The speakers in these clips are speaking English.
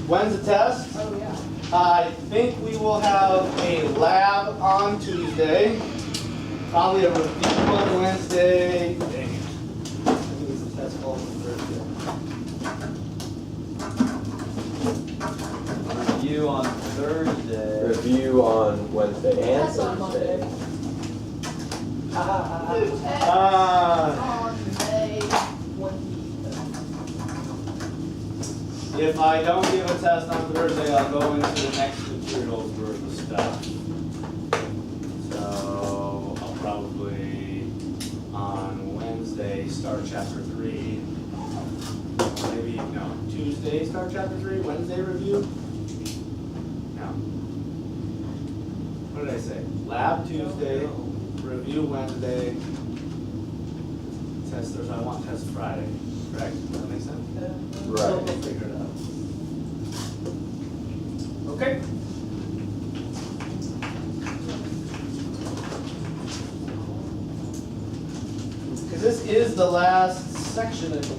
When's the test? Oh, yeah. I think we will have a lab on Tuesday. Probably a review on Wednesday. Dang it. I think it's a test called Thursday. Review on Thursday. Review on Wednesday and That's on Thursday. Monday. Ah. On May 20th. If I don't give a test on Thursday, I'll go into the next materials worth of stuff. So I'll probably on Wednesday start chapter 3. Maybe no, Tuesday start chapter 3. Wednesday review. No. What did I say? Lab Tuesday, review Wednesday, test Thursday. I want test Friday. Correct? Does that make sense? Right. So we'll figure it out. Okay. Because this is the last section of the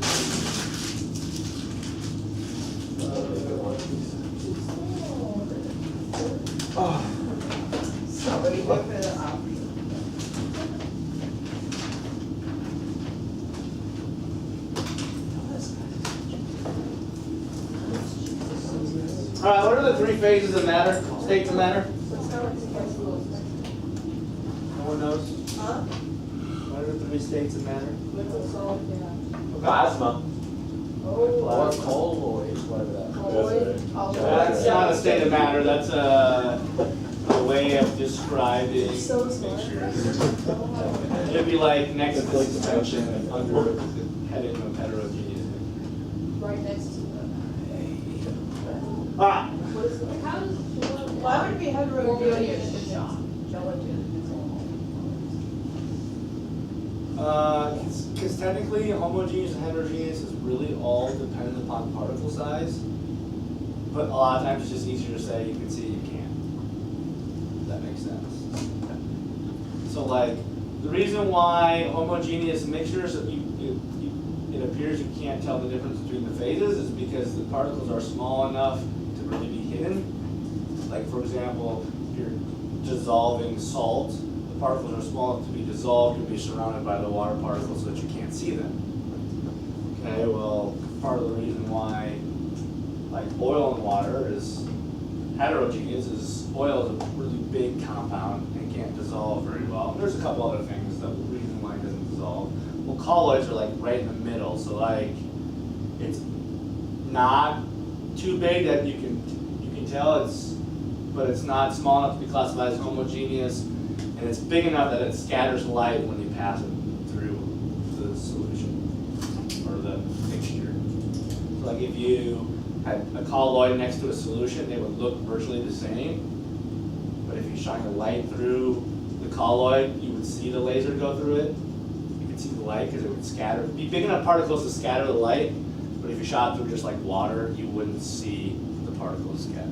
Somebody whip it up. All right, what are the three phases of matter, states of matter? So it's not like the guys who will- No one knows. Huh? What are the three states of matter? Liquid, solid, yeah. Plasma. Oh. Or colloid, whatever that Colloid, colloid. That's not a state of matter, that's a way of describing So smart. pictures. It'd be like next to suspension under the heading of heterogeneous. Right next to Ah, what is it? How does Why would it be heterogeneous? because technically homogeneous and heterogeneous is really all dependent upon particle size. But a lot of times it's just easier to say you can see, you can't. Does that make sense? So like, the reason why homogeneous mixtures, it appears you can't tell the difference between the phases is because the particles are small enough to really be hidden. Like for example, if you're dissolving salt, the particles are small enough to be dissolved, you'll be surrounded by the water particles so that you can't see them. Okay, well, part of the reason why like oil and water is heterogeneous is oil is a really big compound and can't dissolve very well. There's a couple other things that the reason why it doesn't dissolve. Well, colloids are like right in the middle, so like it's not too big that you can tell but it's not small enough to be classified as homogeneous, and it's big enough that it scatters light when you pass it through the solution or the mixture. So like if you had a colloid next to a solution, they would look virtually the same. But if you shine a light through the colloid, you would see the laser go through it. You could see the light because it would scatter. It'd be big enough particles to scatter the light, but if you shot through just like water, you wouldn't see the particles scatter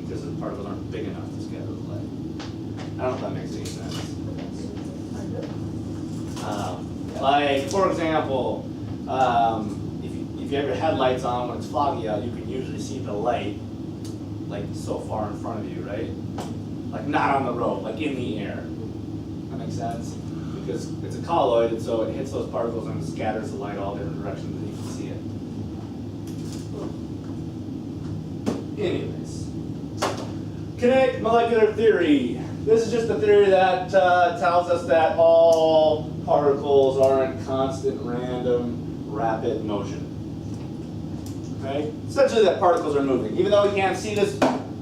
because the particles aren't big enough to scatter the light. I don't know if that makes any sense. Like, for example, if you have your headlights on when it's foggy out, you can usually see the light like so far in front of you, right? Like not on the road, like in the air. That makes sense? Because it's a colloid, and so it hits those particles and scatters the light all different directions, and you can see it. Anyways, kinetic molecular theory. This is just a theory that tells us that all particles are in constant, random, rapid motion. Okay? Essentially that particles are moving. Even though we can't see this,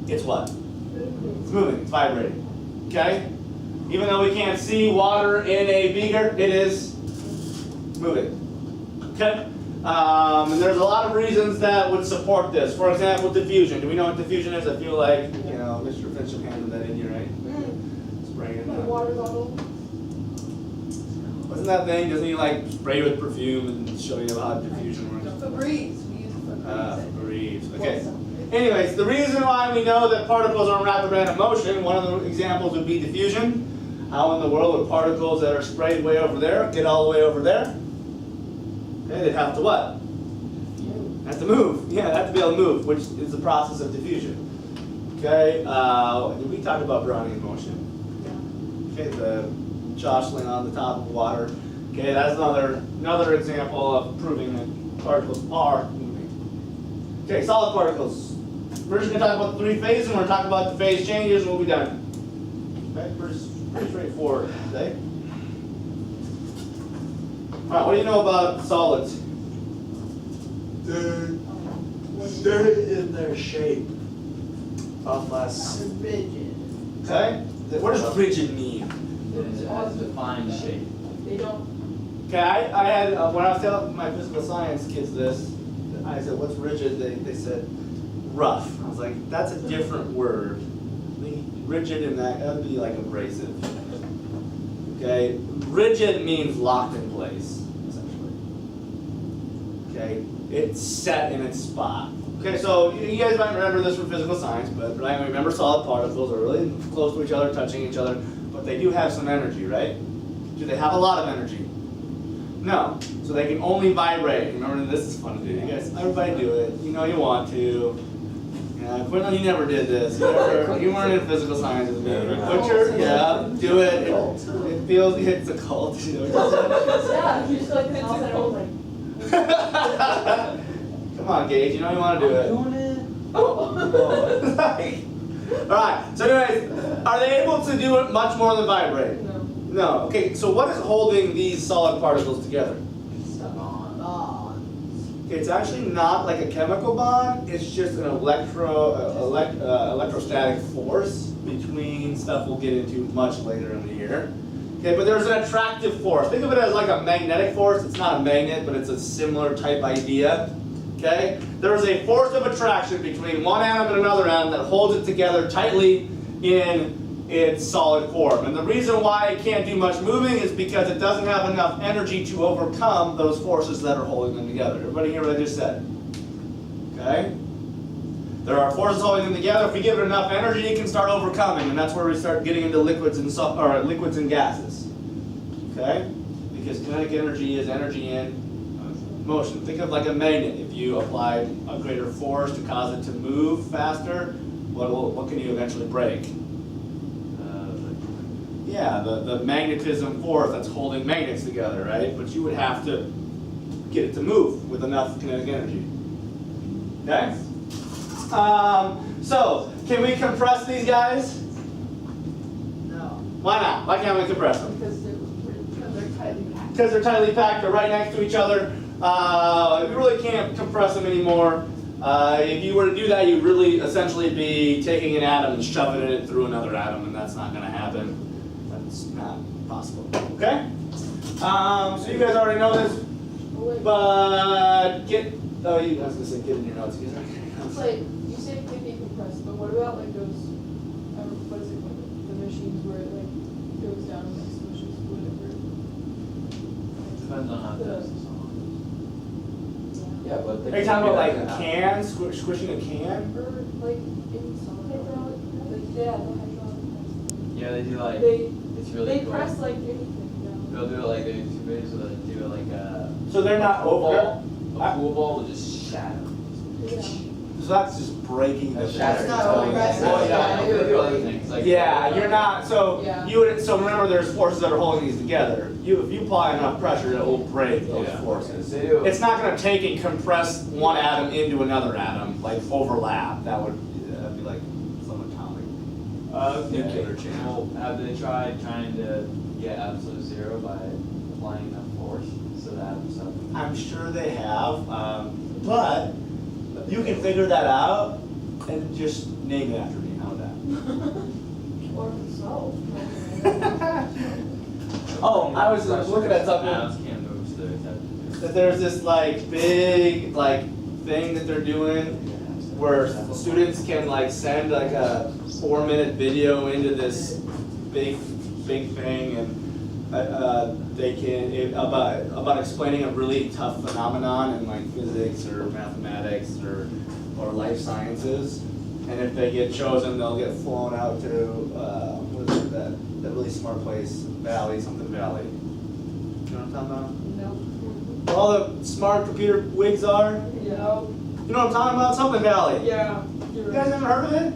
it's what? It's moving, it's vibrating. Okay? Even though we can't see water in a beaker, it is moving. Okay? And there's a lot of reasons that would support this. For example, diffusion. Do we know what diffusion is? I feel like, you know, Mr. Finch handed that in here, right? Spraying it The down. water bottle. Wasn't that thing, doesn't he like spray with perfume and show you how diffusion works? Febreze, we use Febreze. Breathe. Okay. Anyways, the reason why we know that particles are in rapid random motion, one of the examples would be diffusion. How in the world would particles that are sprayed way over there get all the way over there? Okay, they'd have to what? They have to move. Yeah, they have to be able to move, which is the process of diffusion. Okay, did we talk about Brownian motion? Okay, the jostling on the top of water. Okay, that's another example of proving that particles are moving. Okay, solid particles. We're just going to talk about the three phases, and we're going to talk about the phase changes, and we'll be done. Okay, pretty straightforward today. All right, what do you know about solids? They're in their shape, unless Rigid. Okay, what does rigid mean? It has a defined shape. They don't, Okay, I had, when I was telling my physical science kids this, I said, what's rigid? They said, rough. I was like, that's a different word. Rigid in that would be like abrasive. Okay, rigid means locked in place, essentially. Okay, it's set in its spot. Okay, so you guys might remember this from physical science, but right, remember solid particles are really close to each other, touching each other, but they do have some energy, right? Do they have a lot of energy? No. So they can only vibrate. Remember, this is fun to do. You guys, everybody do it. You know you want to. Yeah, Quinlan, you never did this. You weren't in physical science with me. Butcher, yeah, do it. It feels, it's a cult. You know, yeah, you just like the house at home, like. come on, Gage, you know you want to do it. Alright, so anyways, are they able to do it much more than vibrate? No. No. Okay, so what is holding these solid particles together? Okay, it's actually not like a chemical bond, it's just an electrostatic force between stuff we'll get into much later in the year. Okay, but there's an attractive force. Think of it as like a magnetic force. It's not a magnet, but it's a similar type idea. Okay? There is a force of attraction between one atom and another atom that holds it together tightly in its solid form. And the reason why it can't do much moving is because it doesn't have enough energy to overcome those forces that are holding them together. Everybody hear what I just said? Okay? There are forces holding them together. If we give it enough energy, it can start overcoming, and that's where we start getting into liquids and liquids and gases. Okay? Because kinetic energy is energy in motion. Think of like a magnet. If you applied a greater force to cause it to move faster, what can you eventually break? Yeah, the magnetism force that's holding magnets together, right? But you would have to get it to move with enough kinetic energy. Okay? So, can we compress these guys? No. Why not? Why can't we compress them? Because they're tightly packed. Because they're tightly packed, they're right next to each other. You really can't compress them anymore. If you were to do that, you'd really essentially be taking an atom and shoving it through another atom, and that's not going to happen. That's not possible. Okay? So you guys already know this, but get. Oh, I was going to say get in your notes. You guys aren't getting your It's notes. like, you say it can be compressed, but what about like those, what is it called, the machines where it like goes down and like smushes whatever? Depends on how fast the song Yeah, but Are you talking about like a can, squishing a can? Or like in solid hydraulic, like, yeah, the hydraulic press. is. Yeah, they do like, They, it's really they cool. press like anything, They'll do it like they do videos, so they'll do it like a So they're not pool over. ball. A pool ball will just shatter. yeah. So that's just breaking the Shatter. That's not compressing. Well, yeah, they do other things like. Yeah, you're not. So Yeah. you would. So remember, there's forces that are holding these together. If you apply enough pressure, it will break those Yeah. forces. They do. It's not going to take and compress one atom into another atom, like overlap. That would that'd be like some atomic nuclear chain. Well, have they tried trying to get absolute zero by applying enough force so that something? I'm sure they have, but you can figure that out and just name it after me. How about Or so. that? Oh, I was looking at something. Atoms can't move, so they have to do. That there's this like big like thing that they're doing where students can like send like a 4-minute video into this big thing, and they can about explaining a really tough phenomenon in like physics or mathematics or life sciences, and if they get chosen, they'll get flown out to what is it, that really smart place, something Valley. You know what I'm talking about? No. where all the smart computer wigs are? Yeah. You know what I'm talking about? Something Valley. Yeah. You're You guys right. never heard of it?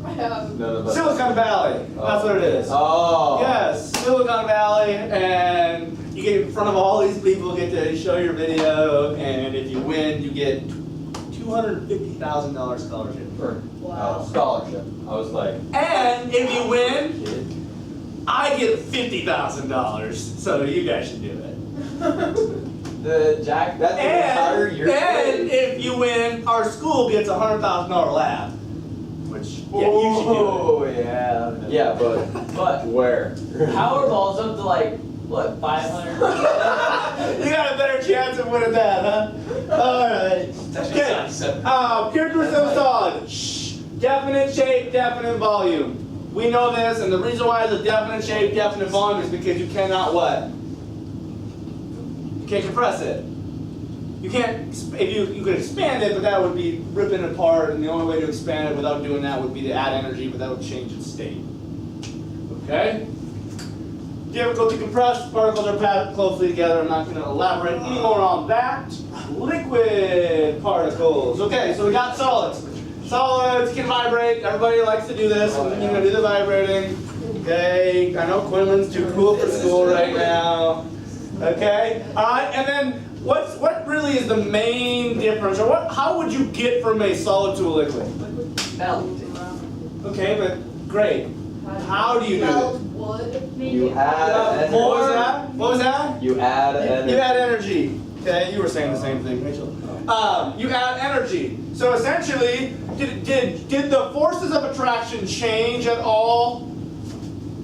I have. None of us. Silicon Valley. That's what it is. Oh. Yes, Silicon Valley, and you get in front of all these people, get to show your video, and if you win, you get $250,000 scholarship. Wow. Scholarship. I was like, And if you win, kid. I get $50,000. So you guys should do it. The Jack, That's the entire year. And if you win, our school gets a $100,000 lab. Which, yeah, you should do Oh, yeah. Yeah, but But where? Powerball's up to like, what, 500? it. You got a better chance of winning that, huh? Alright. Okay. Pure crystal solid. Shh. Definite shape, definite volume. We know this, and the reason why it's a definite shape, definite volume is because you cannot what? You can't compress it. You can't, if you could expand it, but that would be ripping it apart, and the only way to expand it without doing that would be to add energy, but that would change its state. Okay? Difficult to compress, particles are packed closely together. I'm not going to elaborate any more on that. Liquid particles. Okay, so we got solids. Solids can vibrate. Everybody likes to do this. I'm going to do the vibrating. Okay, I know Quinlan's too cool for school right now. Okay, all right, and then what really is the main difference, or how would you get from a solid to a liquid? Melt. Okay, but great. How do you do Melt it? wood. You add What was energy. that? What was that? You add energy. You add energy. Okay, you were saying the same thing, Rachel. You add energy. So essentially, did the forces of attraction change at all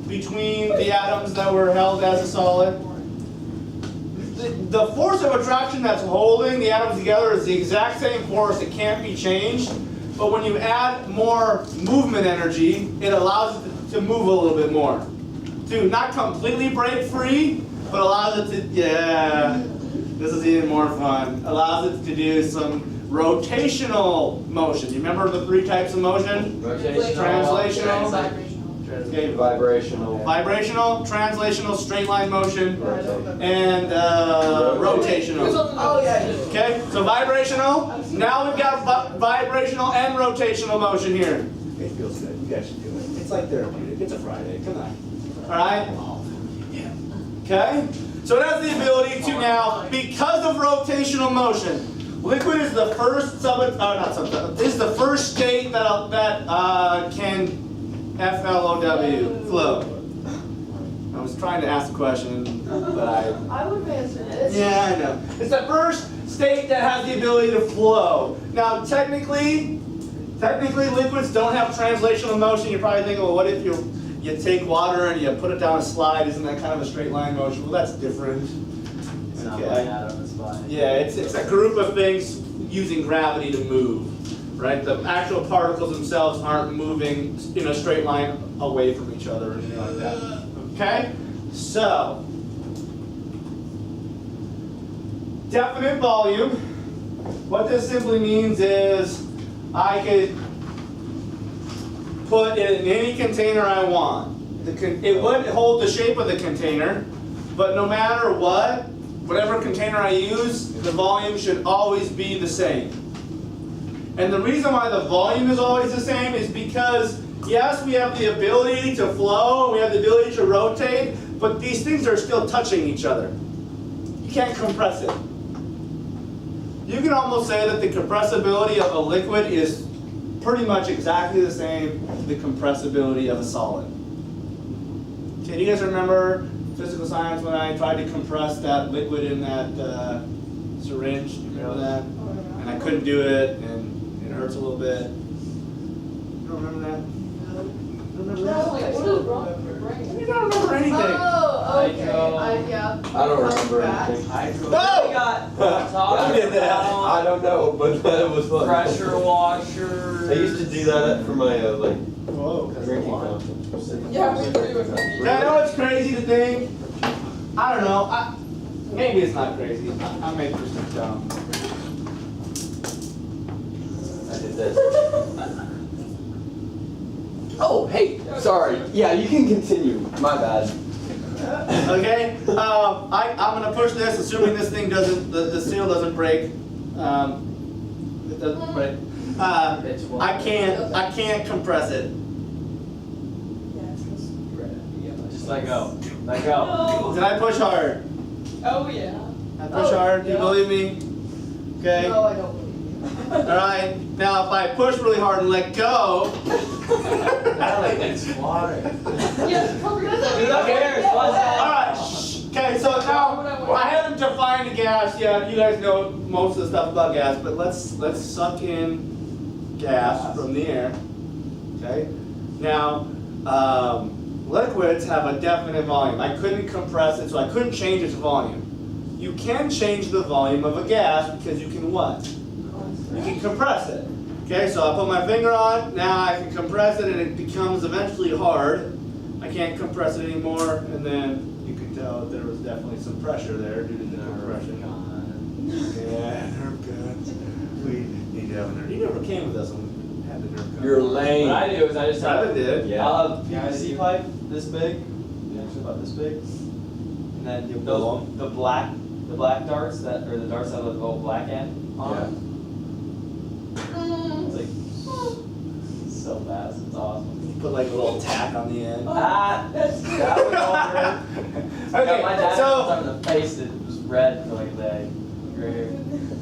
between the atoms that were held as a solid? The force of attraction that's holding the atoms together is the exact same force. It can't be changed. But when you add more movement energy, it allows it to move a little bit more. To not completely break free, but allows it to, yeah, this is even more fun. Allows it to do some rotational motion. You remember the 3 types of motion? Rotational. Translational. Vibrational. Okay, Vibrational. vibrational, translational, straight line motion, Rotate. and rotational. Oh, yeah. Okay, so vibrational. Now we've got vibrational and rotational motion here. It feels good. You guys should do it. It's like therapeutic. It's a Friday. Come on. All right. Okay. So it has the ability to now, because of rotational motion, liquid is the first this is the first state that can FLOW, flow. I was trying to ask a question, but I would have answered this. yeah, I know. It's the first state that has the ability to flow. Now, technically liquids don't have translational motion. You're probably thinking, well, what if you take water and you put it down a slide? Isn't that kind of a straight line motion? Well, that's different. It's not Okay. by atom, it's by. Yeah, it's a group of things using gravity to move, right? The actual particles themselves aren't moving in a straight line away from each other or anything like that. Okay? So, definite volume. What this simply means is I could put it in any container I want. It would hold the shape of the container, but no matter what, whatever container I use, the volume should always be the same. And the reason why the volume is always the same is because, yes, we have the ability to flow, we have the ability to rotate, but these things are still touching each other. You can't compress it. You can almost say that the compressibility of a liquid is pretty much exactly the same as the compressibility of a solid. Okay, do you guys remember physical science when I tried to compress that liquid in that syringe? Do you remember that? And I couldn't do it, and it hurts a little bit. You don't remember that? Remember I was that? like, what is wrong with your brain? You don't remember anything. Oh, okay. Hydro. Yeah. I don't remember anything. Hydro. No! We got Who did that? I don't know, but that was fun. pressure washer. I used to do that for my Whoa. drinking fountain. Yeah, we do. I know it's crazy to think. I don't know. Maybe it's not crazy. I may just be dumb. I did this. Oh, hey, sorry. Yeah, you can continue. My bad. Okay, I'm gonna push this, assuming this thing doesn't, the seal doesn't break. It doesn't break. I can't compress it. Just let go. Let go. Did I push hard? Oh, yeah. I push hard, do you yeah. believe me? Okay, No, I don't believe you. alright, now if I push really hard and let go. Alec needs water. Yeah, cover yourself. Who cares? What's that? Alright, okay, so now, I haven't defined the gas yet, you guys know most of the stuff about gas, but let's suck in gas from the air, okay? Now, liquids have a definite volume. I couldn't compress it, so I couldn't change its volume. You can change the volume of a gas because you can what? You can compress it. Okay, so I put my finger on, now I can compress it and it becomes eventually hard. I can't compress it anymore, and then you can tell there was definitely some pressure there due to the compression. Yeah, Nerf guns. We need to have a Nerf. You never came with us when we had the Nerf gun. You're What lame. I do is I just have Rabbit did. Yeah. I'll have PVC pipe this big, actually about this big, and then You blow those, the black darts that, or the darts that have the little black end on them. It's like so fast, it's awesome. Put like a little tack on the end. Ah, That's good. that was over. Okay, My dad so- got something in the face that was red for like a day. Right here.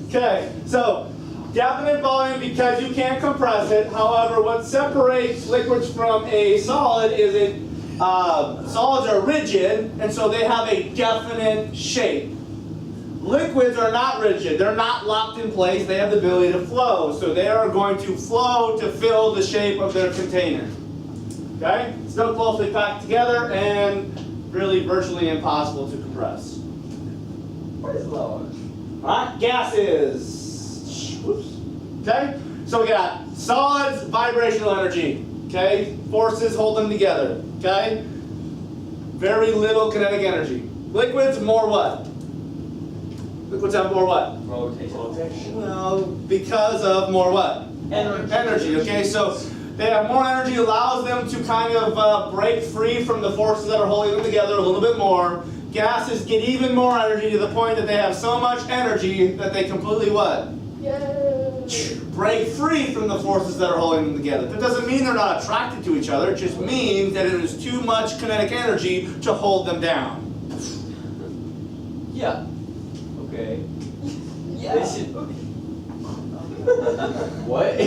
Okay, so definite volume because you can't compress it. However, what separates liquids from a solid is solids are rigid, and so they have a definite shape. Liquids are not rigid. They're not locked in place. They have the ability to flow. So they are going to flow to fill the shape of their container. Okay? Still closely packed together and really virtually impossible to compress. What is low? Alright, gases. Whoops. Okay? So we got solids, vibrational energy. Okay? Forces hold them together. Okay? Very little kinetic energy. Liquids, more what? Liquids have more what? Rotation. Well, because of more what? Energy. Okay, so they have more energy, allows them to kind of break free from the forces that are holding them together a little bit more. Gases get even more energy to the point that they have so much energy that they completely what? Yay. Break free from the forces that are holding them together. That doesn't mean they're not attracted to each other, it just means that it is too much kinetic energy to hold them down. Yeah. Okay. Yeah. They should. What?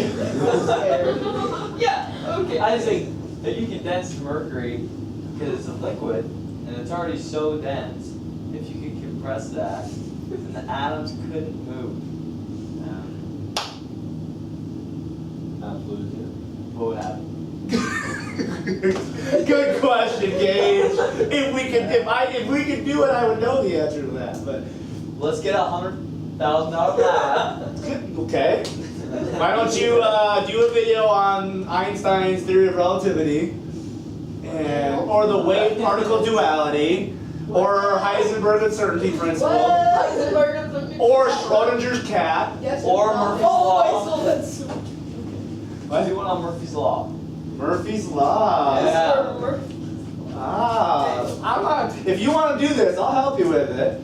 Yeah, okay. I just think if you condense mercury because it's a liquid and it's already so dense, if you could compress that, then the atoms couldn't move. Absolutely. What would happen? Good question, Gage. If we could do it, I would know the answer to that. But Let's get $100,000 lab. okay. Why don't you do a video on Einstein's theory of relativity, or the wave-particle duality, or Heisenberg uncertainty principle, or Schrodinger's cat. Yes, Or it's not. Murphy's Oh, Law. I saw that. Let's do one on Murphy's Law. Murphy's Law. Yeah. I'm not. If you want to do this, I'll help you with it.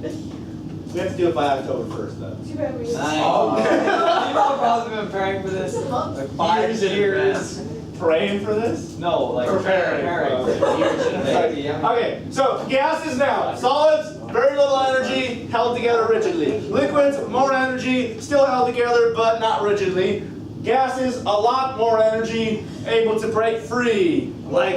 We have to do it by October 1st, though. Too bad we didn't. Nice. Oh. You've all probably been preparing for this like 5 years. Praying for this? No, like preparing for years in advance. Okay, so gases now. Solids, very little energy, held together rigidly. Liquids, more energy, still held together, but not rigidly. Gases, a lot more energy, able to break free. Like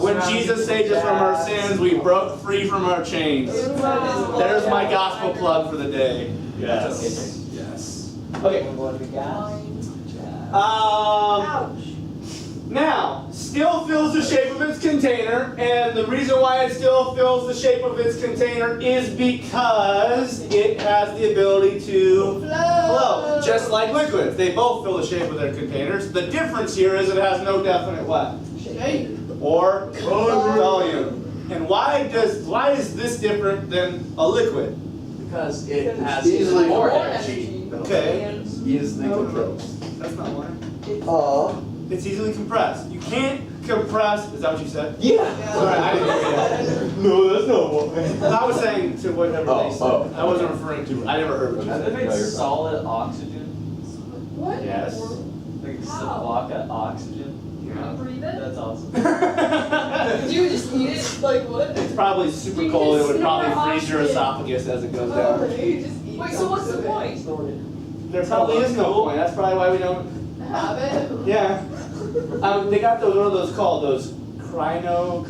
when Jesus saved us from our sins, we broke free from our chains. There's my gospel plug for the day. Yes. Yes. Okay. Ouch. Now, still fills the shape of its container, and the reason why it still fills the shape of its container is because it has the ability to flow. Just like liquids, they both fill the shape of their containers. The difference here is it has no definite what? Shape. Or volume. And why is this different than a liquid? Because it has Easily more More energy. Okay. Easily compressed. That's not why. Oh. It's easily compressed. You can't compress, is that what you said? Yeah. Sorry, I didn't hear that. No, that's not what. I was saying to whatever they said. Oh. I wasn't referring to, I never heard what you Have said. they made solid oxygen? What? Yes. Like a How? block of oxygen? Breathe it? That's awesome. Do you just eat it? Like what? It's probably super You cold, it just would sit probably there freeze your oxygen. esophagus as it goes Oh, down. you just eat. Wait, so what's the point? There probably is no point, that's probably why we don't, Have it? yeah. They got those, what are those called, those cryo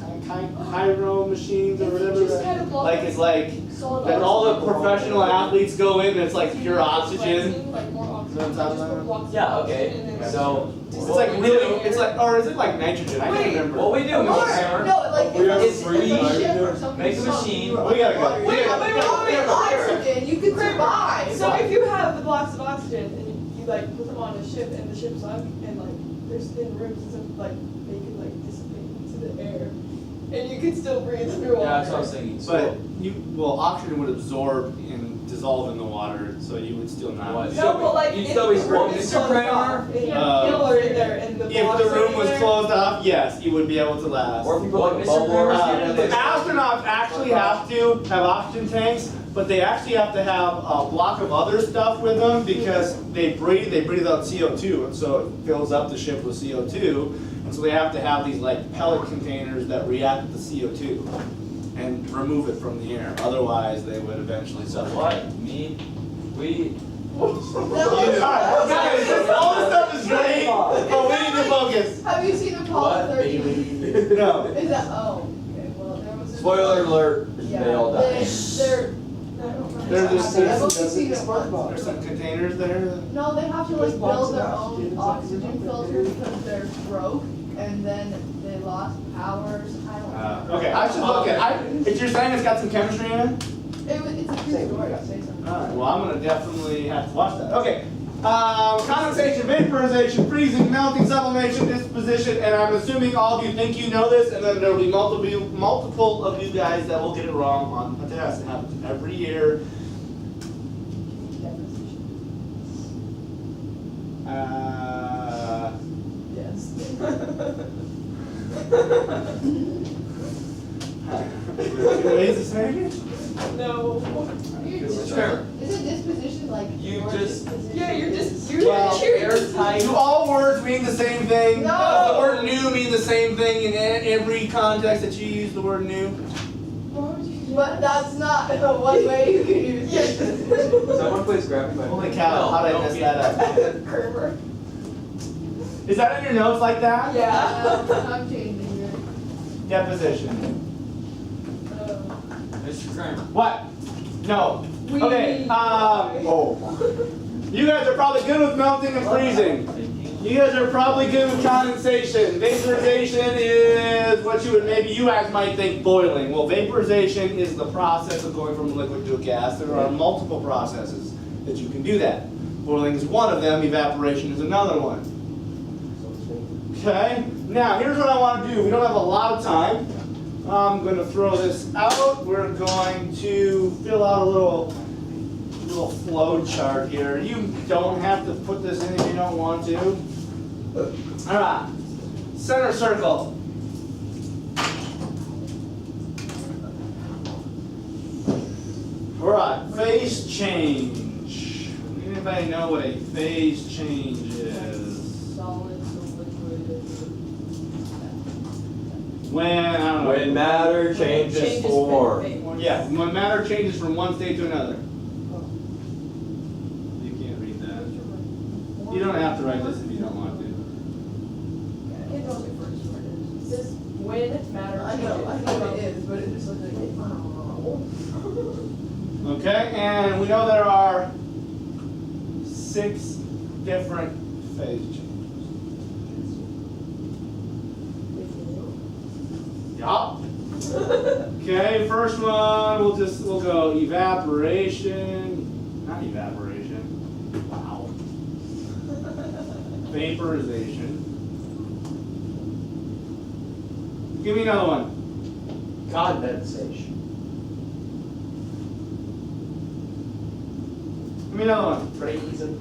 machines or If you whatever? just had a block Like, of it's like, solid that all the oxygen. professional athletes go in, and it's like pure oxygen. Cleansing, like more oxygen. You know what I'm talking just about? blocks of Yeah, oxygen okay. and then- So, It's like really, it's like, or is it like nitrogen? I can't Wait, remember. what we do, Or, Mr. no, like We have if it's three a ship or hydrogen. something. Make a machine. We gotta go. Wait, wait, oxygen, you could survive. So if you have the blocks of oxygen and you like put them on a ship and the ship sunk and like there's thin rooms and stuff, like they could like dissipate into the air and you could still breathe through water. Yeah, that's what I was thinking. But oxygen would absorb and dissolve in the water, so you would still not. What? No, but like You'd if still be the room screwed. is Mr. closed Kramer? off and you Uh, have people are in there and the If blocks the are room in was there. closed off, yes, you would be able to last. Or if you put like a bubble or The astronauts actually have to have oxygen tanks, but they actually have to have a block of other stuff with them because they breathe out CO2, and so it fills up the ship with CO2, and so they have to have these like pellet containers that react with the CO2 and remove it from the air. Otherwise, they would eventually suffer. What? Me? We? Alright, guys, all this stuff is great, but we need to focus. Have you seen Apollo 13? No. Is that, oh, okay, well, there was a. Spoiler alert, Yeah, they all die. They're, I don't know. They're just- I've only seen it once. There's some containers there. No, they have to like build their own oxygen filter because they're broke and then they lost powers. I don't know. Okay, I should look at. If you're saying it's got some chemistry in it. It's a true story. Say something. Alright, well, I'm gonna definitely have to watch that. Okay. Condensation, vaporization, freezing, melting, sublimation, disposition, and I'm assuming all of you think you know this, and then there'll be multiple of you guys that will get it wrong on a test. It happens every year. Yes. Raise the standard? No. Sure. Isn't disposition like? You your just- disposition? Yeah, you're Well, airtight. Do all words mean the same thing? No. Does the word new mean the same thing in every context that you use the word new? But that's not the one way you can use it. Someone please grab me by. Holy cow, how did I mess that up? Kramer. Is that in your notes like that? Yeah. I'm changing it. Deposition. Mr. Kramer. What? No. We- Okay, Oh. you guys are probably good with melting and freezing. You guys are probably good with condensation. Vaporization is what you guys might think boiling. Well, vaporization is the process of going from a liquid to a gas. There are multiple processes that you can do that. Boiling is one of them, evaporation is another one. Okay, now here's what I want to do. We don't have a lot of time. I'm going to throw this out. We're going to fill out a little flow chart here. You don't have to put this in if you don't want to. All right, center circle. All right, phase change. Anybody know what a phase change is? Solid to liquid. When, I don't know. When matter changes form. Yeah, when matter changes from one state to another. You can't read that. You don't have to write this if you don't want to. It knows it first word is. It says when matter I changes. know it is, but it just looks like it. Okay, and we know there are 6 different phase changes. Yup. Okay, first one, we'll go evaporation, not evaporation. Wow. Vaporization. Give me another one. Condensation. Give me another one. Freezing.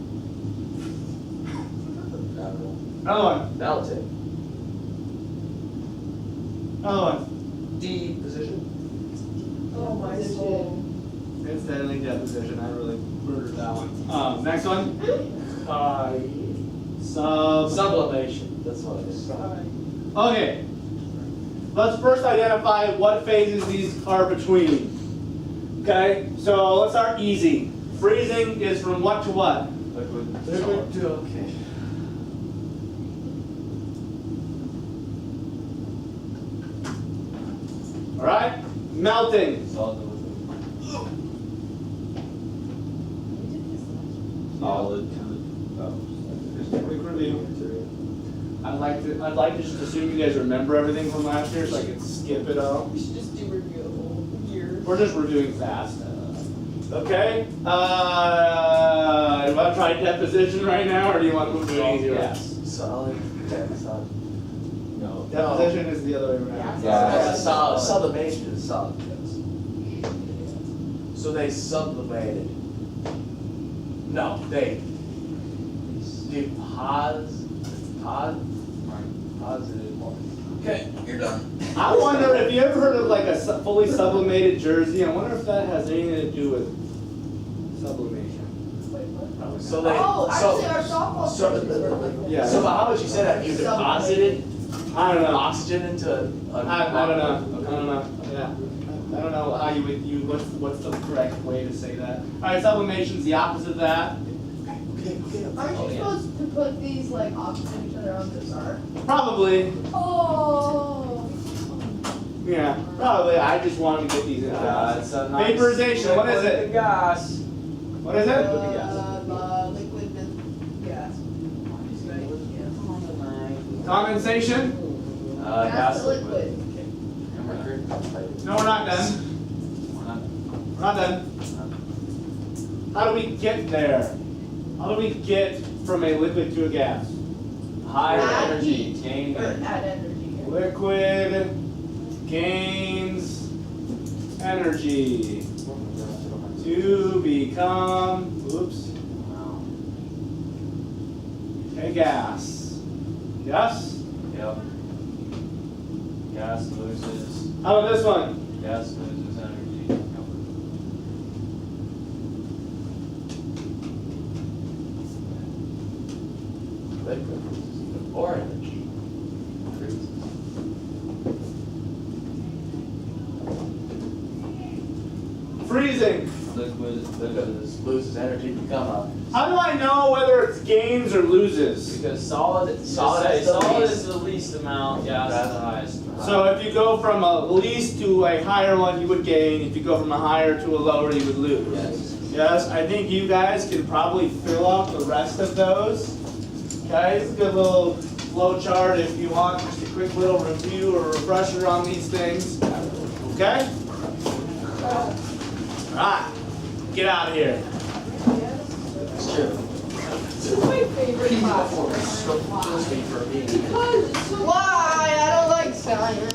Another one. Melting. Another one. Deposition. Oh my Position. soul. Instantly deposition. I really murdered that one. Next one. Sublimation. That's what it is. Okay. Let's first identify what phases these are between. Okay, so let's start easy. Freezing is from what to what? Liquid. Liquid to, okay. All right. Melting. Solid to liquid. Solid to Just a quick review. I'd like to just assume you guys remember everything from last year, so I can skip it all. We should just do review the whole year. We're just reviewing fast. Okay. Do you want to try deposition right now, or do you want to move to an easier? Yes. Solid. Yeah, solid. No. Deposition is the other way around. Yeah, solid. Sublimation is solid. Yes. So they sublimated. No, they positive. Okay, you're done. I wonder if you ever heard of like a fully sublimated jersey. I wonder if that has anything to do with sublimation. Wait, what? So they. Oh, actually, our so, softball so, jerseys were like that. Yeah. So how would you say that? You deposited I don't know. oxygen into a. I don't know. Yeah. I don't know how you would what's the correct way to say that. Alright, sublimation's the opposite of that. Aren't you supposed to put these like opposite each other on this art? Probably. Oh. Yeah. Probably. I just wanted to get these in. It's a nice Vaporization, what is it? Gas. What is it? The liquid and gas. Condensation? Gas to liquid. No, we're not done. We're not done. How do we get there? How do we get from a liquid to a gas? Higher Add energy, heat. gain Or energy. add energy. Liquid gains energy to become, a gas. Yes? Yep. Gas loses. How about this one? Gas loses energy. Yep. Or energy. Freezing. Liquid loses. Loses energy, become a. How do I know whether it's gains or loses? Because solid is the least amount, gas is the highest. So if you go from a least to a higher one, you would gain. If you go from a higher to a lower, you would lose. Yes. Yes, I think you guys can probably fill out the rest of those. Okay, it's a good little flow chart if you want just a quick little review or refresher on these things. Okay? Alright, get out of here. It's true. This is my favorite class. For me. Because it's so. Why? I don't like science.